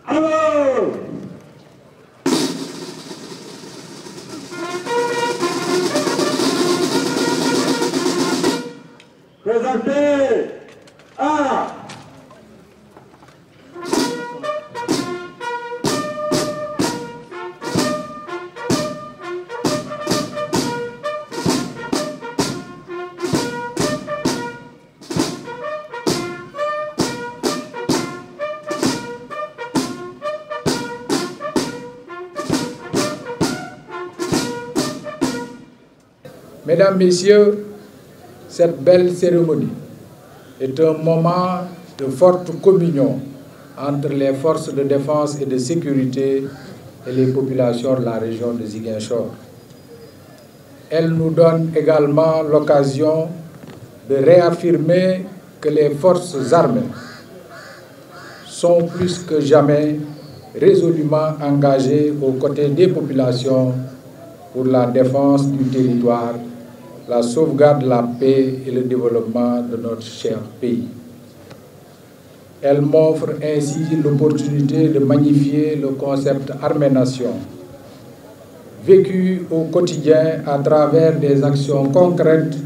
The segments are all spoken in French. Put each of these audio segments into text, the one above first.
Allô! Présentez à Mesdames, Messieurs, cette belle cérémonie est un moment de forte communion entre les forces de défense et de sécurité et les populations de la région de Ziguinchor. Elle nous donne également l'occasion de réaffirmer que les forces armées sont plus que jamais résolument engagées aux côtés des populations pour la défense du territoire, la sauvegarde de la paix et le développement de notre cher pays. Elle m'offre ainsi l'opportunité de magnifier le concept Armée-Nation, vécu au quotidien à travers des actions concrètes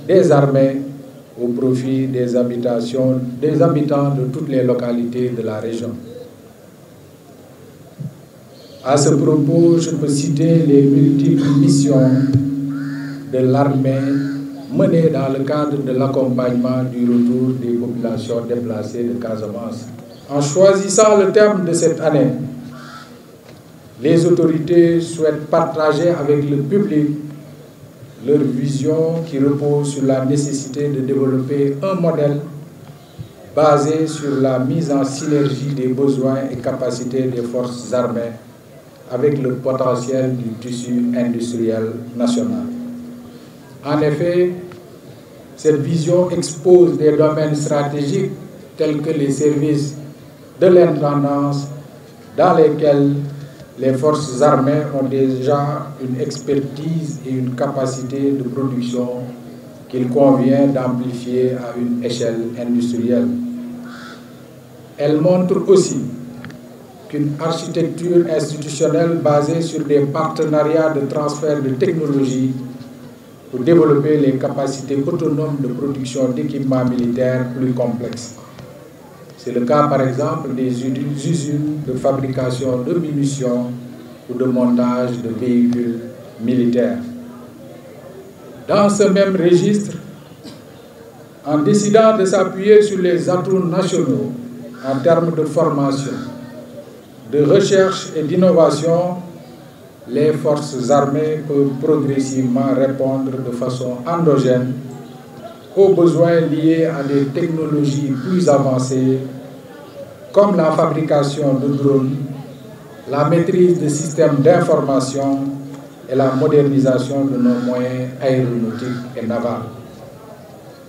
des armées au profit des habitants de toutes les localités de la région. À ce propos, je peux citer les multiples missions de l'armée menées dans le cadre de l'accompagnement du retour des populations déplacées de Casamance. En choisissant le thème de cette année, les autorités souhaitent partager avec le public leur vision qui repose sur la nécessité de développer un modèle basé sur la mise en synergie des besoins et capacités des forces armées avec le potentiel du tissu industriel national. En effet, cette vision expose des domaines stratégiques tels que les services de l'intendance dans lesquels les forces armées ont déjà une expertise et une capacité de production qu'il convient d'amplifier à une échelle industrielle. Elle montre aussi qu'une architecture institutionnelle basée sur des partenariats de transfert de technologies pour développer les capacités autonomes de production d'équipements militaires plus complexes. C'est le cas par exemple des usines de fabrication de munitions ou de montage de véhicules militaires. Dans ce même registre, en décidant de s'appuyer sur les atouts nationaux en termes de formation, de recherche et d'innovation, les forces armées peuvent progressivement répondre de façon endogène aux besoins liés à des technologies plus avancées comme la fabrication de drones, la maîtrise de systèmes d'information et la modernisation de nos moyens aéronautiques et navals.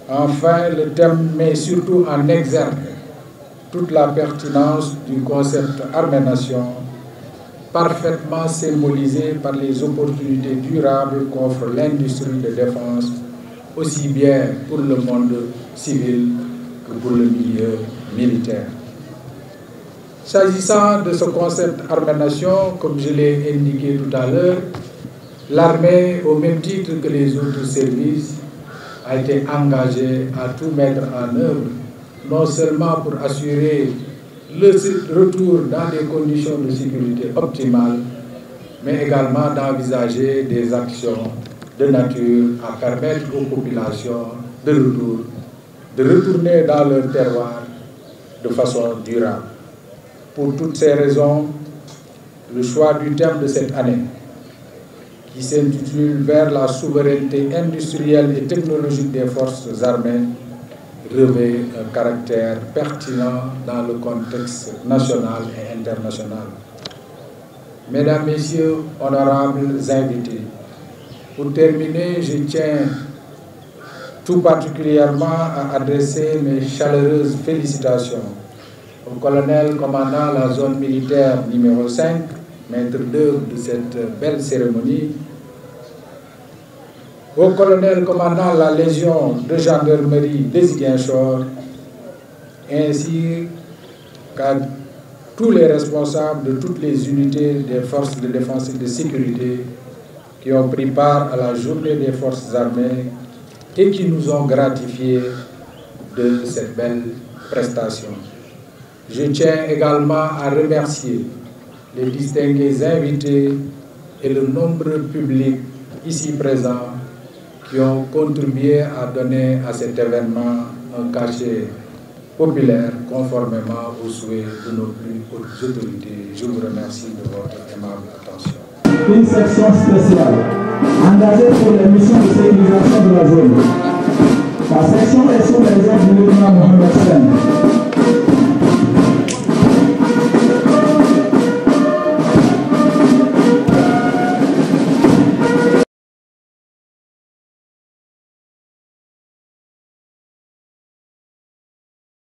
Enfin, le thème met surtout en exergue toute la pertinence du concept Armée-Nation, parfaitement symbolisé par les opportunités durables qu'offre l'industrie de défense, aussi bien pour le monde civil que pour le milieu militaire. S'agissant de ce concept Armée-Nation, comme je l'ai indiqué tout à l'heure, l'armée, au même titre que les autres services, a été engagée à tout mettre en œuvre, non seulement pour assurer le retour dans des conditions de sécurité optimales, mais également d'envisager des actions de nature à permettre aux populations de retourner dans leur terroir de façon durable. Pour toutes ces raisons, le choix du thème de cette année, qui s'intitule « Vers la souveraineté industrielle et technologique des forces armées », revêt un caractère pertinent dans le contexte national et international. Mesdames, Messieurs, honorables invités, pour terminer, je tiens tout particulièrement à adresser mes chaleureuses félicitations au colonel commandant la zone militaire numéro 5, maître d'œuvre de cette belle cérémonie, au colonel commandant la Légion de gendarmerie de Ziguinchor, ainsi qu'à tous les responsables de toutes les unités des forces de défense et de sécurité qui ont pris part à la journée des forces armées et qui nous ont gratifiés de cette belle prestation. Je tiens également à remercier les distingués invités et le nombreux public ici présent qui ont contribué à donner à cet événement un cachet populaire conformément aux souhaits de nos plus hautes autorités. Je vous remercie de votre aimable attention. Une section spéciale engagée pour les missions de sécurisation de la zone. La section est sous les ordres du lieutenant Mohamed Sen.